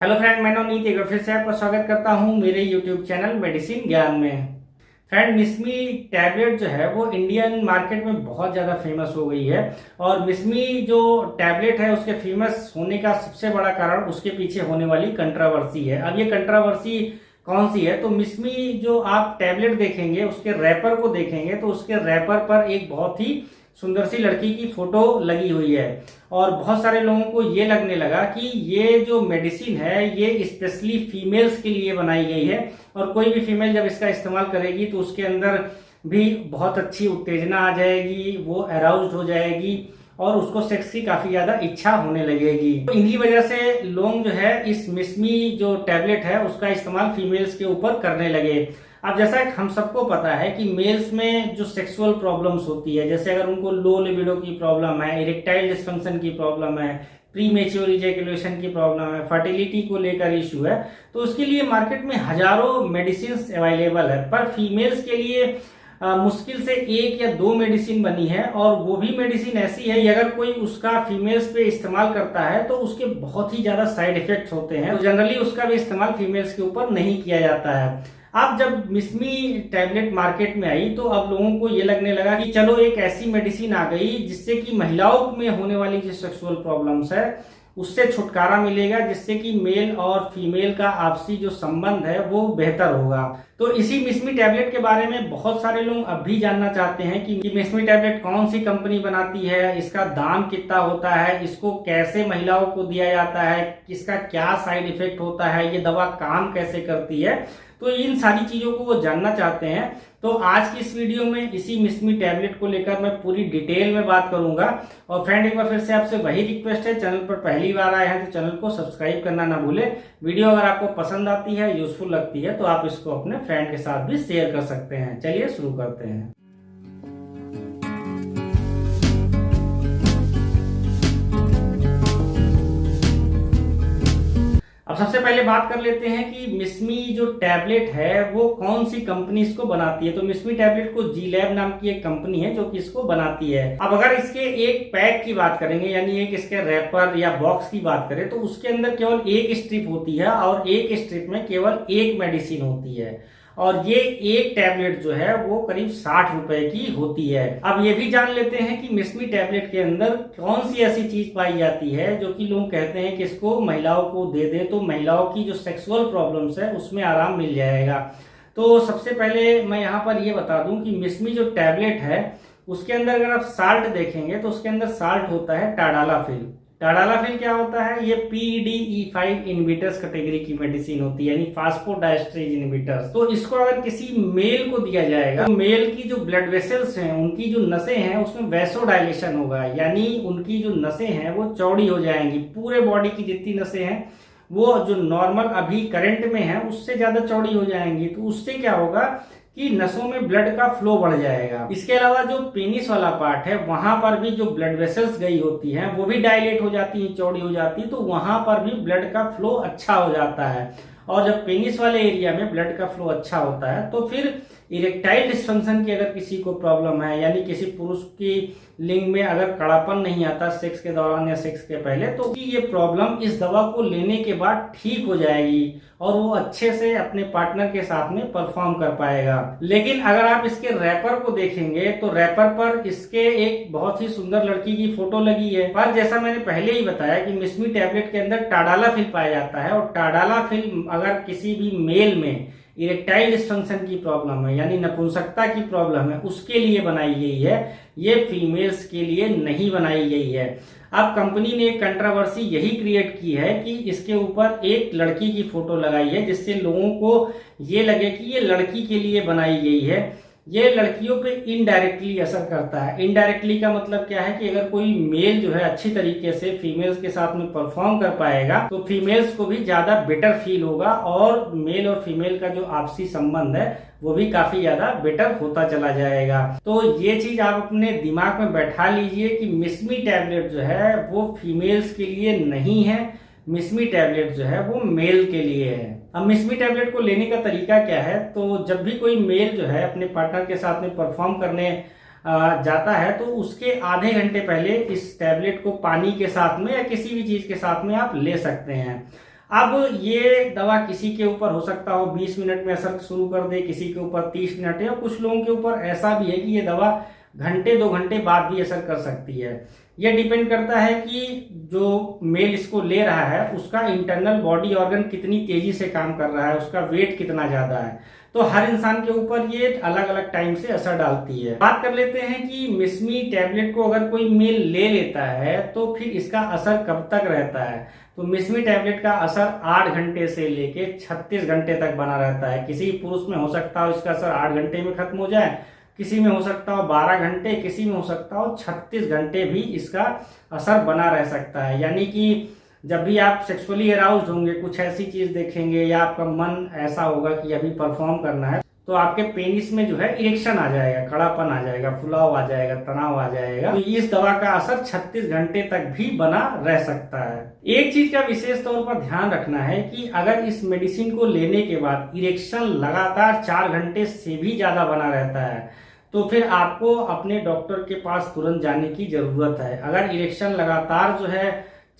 Hello friend, मैं नवनीत एक बार फिर से आपका स्वागत करता हूं मेरे यूट्यूब चैनल मेडिसिन ज्ञान में। फ्रेंड, मिस्मी टैबलेट जो है वो इंडियन मार्केट में बहुत ज़्यादा फेमस हो गई है। और मिस्मी जो टैबलेट है उसके फेमस होने का सबसे बड़ा कारण उसके पीछे होने वाली कंट्रोवर्सी है। अब ये कंट्रोवर्सी कौन सी है? तो मिस्मी जो आप टैबलेट देखेंगे उसके रैपर को देखेंगे तो उसके रैपर पर एक बहुत ही सुंदर सी लड़की की फोटो लगी हुई है। और बहुत सारे लोगों को ये लगने लगा कि ये जो मेडिसिन है ये स्पेशली फीमेल्स के लिए बनाई गई है और कोई भी फीमेल जब इसका इस्तेमाल करेगी तो उसके अंदर भी बहुत अच्छी उत्तेजना आ जाएगी, वो अराउज्ड हो जाएगी और उसको सेक्स की काफी ज्यादा इच्छा होने लगेगी। तो इन्हीं वजह से लोग जो है इस मिस्मी जो टैबलेट है उसका इस्तेमाल फीमेल्स के ऊपर करने लगे। अब जैसा हम सबको पता है कि मेल्स में जो सेक्सुअल प्रॉब्लम्स होती है, जैसे अगर उनको लो लिबिडो की प्रॉब्लम है, इरेक्टाइल डिस्फंक्शन की प्रॉब्लम है, प्री मेच्योर इजैकुलेशन की प्रॉब्लम है, फर्टिलिटी को लेकर इशू है, तो उसके लिए मार्केट में हजारों मेडिसिन अवेलेबल है। पर फीमेल्स के लिए मुश्किल से एक या दो मेडिसिन बनी है और वो भी मेडिसिन ऐसी है अगर कोई उसका फीमेल्स पे इस्तेमाल करता है तो उसके बहुत ही ज्यादा साइड इफेक्ट्स होते हैं। तो जनरली उसका भी इस्तेमाल फीमेल्स के ऊपर नहीं किया जाता है। अब जब मिस्मी टैबलेट मार्केट में आई तो अब लोगों को ये लगने लगा कि चलो एक ऐसी मेडिसिन आ गई जिससे कि महिलाओं में होने वाली जो सेक्सुअल प्रॉब्लम्स है उससे छुटकारा मिलेगा, जिससे कि मेल और फीमेल का आपसी जो संबंध है वो बेहतर होगा। तो इसी मिस्मी टैबलेट के बारे में बहुत सारे लोग अब भी जानना चाहते हैं कि मिस्मी टैबलेट कौन सी कंपनी बनाती है, इसका दाम कितना होता है, इसको कैसे महिलाओं को दिया जाता है, इसका क्या साइड इफेक्ट होता है, ये दवा काम कैसे करती है। तो इन सारी चीजों को वो जानना चाहते हैं। तो आज की इस वीडियो में इसी मिस्मी टैबलेट को लेकर मैं पूरी डिटेल में बात करूंगा। और फ्रेंड, एक बार फिर से आपसे वही रिक्वेस्ट है, चैनल पर पहली बार आए हैं तो चैनल को सब्सक्राइब करना ना भूले। वीडियो अगर आपको पसंद आती है, यूजफुल लगती है तो आप इसको अपने फ्रेंड के साथ भी शेयर कर सकते हैं। चलिए शुरू करते हैं। अब सबसे पहले बात कर लेते हैं कि मिस्मी जो टैबलेट है वो कौन सी कंपनी इसको बनाती है। तो मिस्मी टैबलेट को जी लैब नाम की एक कंपनी है जो कि इसको बनाती है। अब अगर इसके एक पैक की बात करेंगे, यानी एक इसके रैपर या बॉक्स की बात करें, तो उसके अंदर केवल एक स्ट्रिप होती है और एक स्ट्रिप में केवल एक मेडिसिन होती है। और ये एक टैबलेट जो है वो करीब 60 रुपए की होती है। अब ये भी जान लेते हैं कि मिस्मी टैबलेट के अंदर कौन सी ऐसी चीज पाई जाती है जो कि लोग कहते हैं कि इसको महिलाओं को दे दें तो महिलाओं की जो सेक्सुअल प्रॉब्लम्स है उसमें आराम मिल जाएगा। तो सबसे पहले मैं यहाँ पर ये बता दूं कि मिस्मी जो टैबलेट है उसके अंदर अगर आप साल्ट देखेंगे तो उसके अंदर साल्ट होता है टाडालाफिल। टाडालाफिल क्या होता है? ये PDE5 इनहिबिटर्स कैटेगरी की मेडिसिन होती है, यानी फास्फोडाइस्ट्रेज इनहिबिटर्स। तो इसको अगर किसी मेल को दिया जाएगा तो मेल की जो ब्लड वेसल्स हैं, उनकी जो नसें हैं उसमें वैसोडाइलेशन होगा, यानी उनकी जो नसें हैं वो चौड़ी हो जाएंगी। पूरे बॉडी की जितनी नसें हैं वो जो नॉर्मल अभी करंट में है उससे ज्यादा चौड़ी हो जाएंगी। तो उससे क्या होगा कि नसों में ब्लड का फ्लो बढ़ जाएगा। इसके अलावा जो पेनिस वाला पार्ट है वहां पर भी जो ब्लड वेसल्स गई होती हैं वो भी डायलेट हो जाती है, चौड़ी हो जाती है, तो वहां पर भी ब्लड का फ्लो अच्छा हो जाता है। और जब पेनिस वाले एरिया में ब्लड का फ्लो अच्छा होता है तो फिर इरेक्टाइल डिस्फंक्शन की अगर किसी को प्रॉब्लम है, यानी किसी पुरुष की लिंग में अगर कड़ापन नहीं आता सेक्स के दौरान या सेक्स के पहले, तो ये प्रॉब्लम इस दवा को लेने के बाद ठीक हो जाएगी और वो अच्छे से अपने पार्टनर के साथ में परफॉर्म कर पाएगा। लेकिन अगर आप इसके रैपर को देखेंगे तो रैपर पर इसके एक बहुत ही सुंदर लड़की की फोटो लगी है। पर जैसा मैंने पहले ही बताया कि मिस्मी टैबलेट के अंदर टाडालाफिल पाया जाता है और टाडालाफिल अगर किसी भी मेल में इरेक्टाइल डिस्फंक्शन की प्रॉब्लम है, यानी नपुंसकता की प्रॉब्लम है, उसके लिए बनाई गई है, ये फीमेल्स के लिए नहीं बनाई गई है। अब कंपनी ने एक कंट्रोवर्सी यही क्रिएट की है कि इसके ऊपर एक लड़की की फोटो लगाई है जिससे लोगों को ये लगे कि ये लड़की के लिए बनाई गई है। ये लड़कियों पे इनडायरेक्टली असर करता है। इनडायरेक्टली का मतलब क्या है कि अगर कोई मेल जो है अच्छी तरीके से फीमेल्स के साथ में परफॉर्म कर पाएगा तो फीमेल्स को भी ज्यादा बेटर फील होगा और मेल और फीमेल का जो आपसी संबंध है वो भी काफी ज्यादा बेटर होता चला जाएगा। तो ये चीज आप अपने दिमाग में बैठा लीजिए कि मिस्मी टैबलेट जो है वो फीमेल्स के लिए नहीं है, मिस्मी टैबलेट जो है वो मेल के लिए है। अब मिस्मी टैबलेट को लेने का तरीका क्या है? तो जब भी कोई मेल जो है अपने पार्टनर के साथ में परफॉर्म करने जाता है तो उसके आधे घंटे पहले इस टैबलेट को पानी के साथ में या किसी भी चीज के साथ में आप ले सकते हैं। अब ये दवा किसी के ऊपर हो सकता हो 20 मिनट में असर शुरू कर दे, किसी के ऊपर 30 मिनट, या कुछ लोगों के ऊपर ऐसा भी है कि ये दवा घंटे 2 घंटे बाद भी असर कर सकती है। यह डिपेंड करता है कि जो मेल इसको ले रहा है उसका इंटरनल बॉडी ऑर्गन कितनी तेजी से काम कर रहा है, उसका वेट कितना ज्यादा है। तो हर इंसान के ऊपर ये अलग अलग टाइम से असर डालती है। बात कर लेते हैं कि मिसमी टैबलेट को अगर कोई मेल ले लेता है तो फिर इसका असर कब तक रहता है। तो मिसमी टैबलेट का असर 8 घंटे से लेके 36 घंटे तक बना रहता है। किसी पुरुष में हो सकता हो इसका असर 8 घंटे में खत्म हो जाए, किसी में हो सकता हो 12 घंटे, किसी में हो सकता हो 36 घंटे भी इसका असर बना रह सकता है। यानी कि जब भी आप सेक्सुअली अराउज्ड होंगे, कुछ ऐसी चीज देखेंगे या आपका मन ऐसा होगा कि अभी परफॉर्म करना है, तो आपके पेनिस में जो है इरेक्शन आ जाएगा, कड़ापन आ जाएगा, फुलाव आ जाएगा, तनाव आ जाएगा। तो इस दवा का असर 36 घंटे तक भी बना रह सकता है। एक चीज का विशेष तौर पर ध्यान रखना है कि अगर इस मेडिसिन को लेने के बाद इरेक्शन लगातार 4 घंटे से भी ज्यादा बना रहता है तो फिर आपको अपने डॉक्टर के पास तुरंत जाने की जरूरत है। अगर इरेक्शन लगातार जो है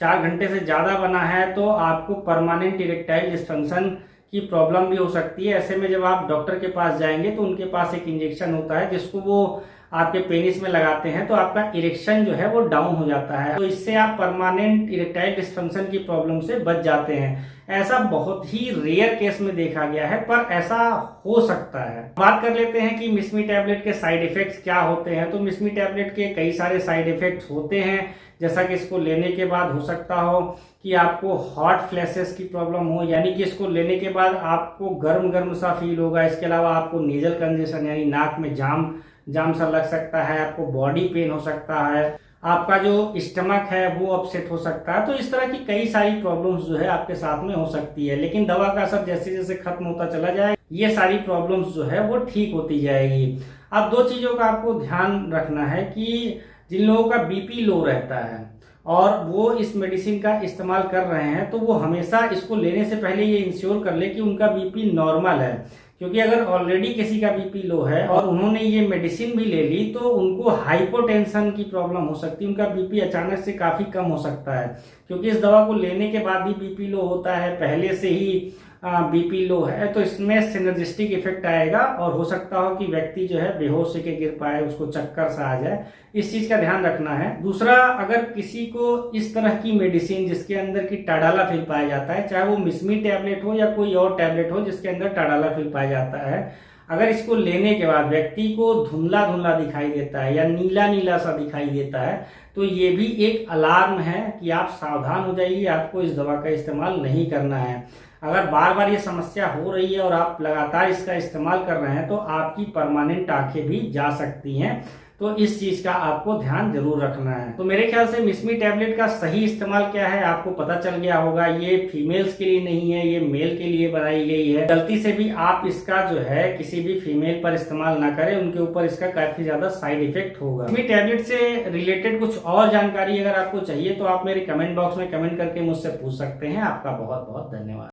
4 घंटे से ज्यादा बना है तो आपको परमानेंट इरेक्टाइल डिस्फंक्शन की प्रॉब्लम भी हो सकती है। ऐसे में जब आप डॉक्टर के पास जाएंगे तो उनके पास एक इंजेक्शन होता है जिसको वो आपके पेनिस में लगाते हैं, तो आपका इरेक्शन जो है वो डाउन हो जाता है। तो इससे आप परमानेंट इरेक्टाइल डिस्फंक्शन की प्रॉब्लम से बच जाते हैं। ऐसा बहुत ही रेयर केस में देखा गया है, पर ऐसा हो सकता है। बात कर लेते हैं कि मिसमी टैबलेट के साइड इफेक्ट्स क्या होते हैं। तो मिसमी टैबलेट के कई सारे साइड इफेक्ट्स होते हैं, जैसा कि इसको लेने के बाद हो सकता हो कि आपको हॉट फ्लैशेस की प्रॉब्लम हो, यानी कि इसको लेने के बाद आपको गर्म गर्म सा फील होगा। इसके अलावा आपको नेजल कंजेशन यानी नाक में जाम सा लग सकता है, आपको बॉडी पेन हो सकता है, आपका जो स्टमक है वो अपसेट हो सकता है। तो इस तरह की कई सारी प्रॉब्लम्स जो है आपके साथ में हो सकती है, लेकिन दवा का असर जैसे जैसे खत्म होता चला जाए ये सारी प्रॉब्लम्स जो है वो ठीक होती जाएगी। अब 2 चीजों का आपको ध्यान रखना है कि जिन लोगों का बीपी लो रहता है और वो इस मेडिसिन का इस्तेमाल कर रहे हैं तो वो हमेशा इसको लेने से पहले ये इंश्योर कर ले कि उनका बीपी नॉर्मल है। क्योंकि अगर ऑलरेडी किसी का बीपी लो है और उन्होंने ये मेडिसिन भी ले ली तो उनको हाइपोटेंशन की प्रॉब्लम हो सकती है, उनका बीपी अचानक से काफी कम हो सकता है। क्योंकि इस दवा को लेने के बाद ही बीपी लो होता है, पहले से ही बीपी लो है, तो इसमें सिनर्जिस्टिक इफेक्ट आएगा और हो सकता हो कि व्यक्ति जो है बेहोश के गिर पाए, उसको चक्कर सा आ जाए। इस चीज का ध्यान रखना है। दूसरा, अगर किसी को इस तरह की मेडिसिन जिसके अंदर की टाडालाफिल पाया जाता है, चाहे वो मिसमी टैबलेट हो या कोई और टैबलेट हो जिसके अंदर टाडालाफिल पाया जाता है, अगर इसको लेने के बाद व्यक्ति को धुंधला धुंधला दिखाई देता है या नीला नीला सा दिखाई देता है तो ये भी एक अलार्म है कि आप सावधान हो जाइए, आपको इस दवा का इस्तेमाल नहीं करना है। अगर बार बार ये समस्या हो रही है और आप लगातार इसका इस्तेमाल कर रहे हैं तो आपकी परमानेंट आंखें भी जा सकती हैं। तो इस चीज का आपको ध्यान जरूर रखना है। तो मेरे ख्याल से मिसमी टैबलेट का सही इस्तेमाल क्या है आपको पता चल गया होगा। ये फीमेल्स के लिए नहीं है, ये मेल के लिए बनाई गई है। गलती से भी आप इसका जो है किसी भी फीमेल पर इस्तेमाल ना करें, उनके ऊपर इसका काफी ज्यादा साइड इफेक्ट होगा। मिसमी टैबलेट से रिलेटेड कुछ और जानकारी अगर आपको चाहिए तो आप मेरे कमेंट बॉक्स में कमेंट करके मुझसे पूछ सकते हैं। आपका बहुत बहुत धन्यवाद।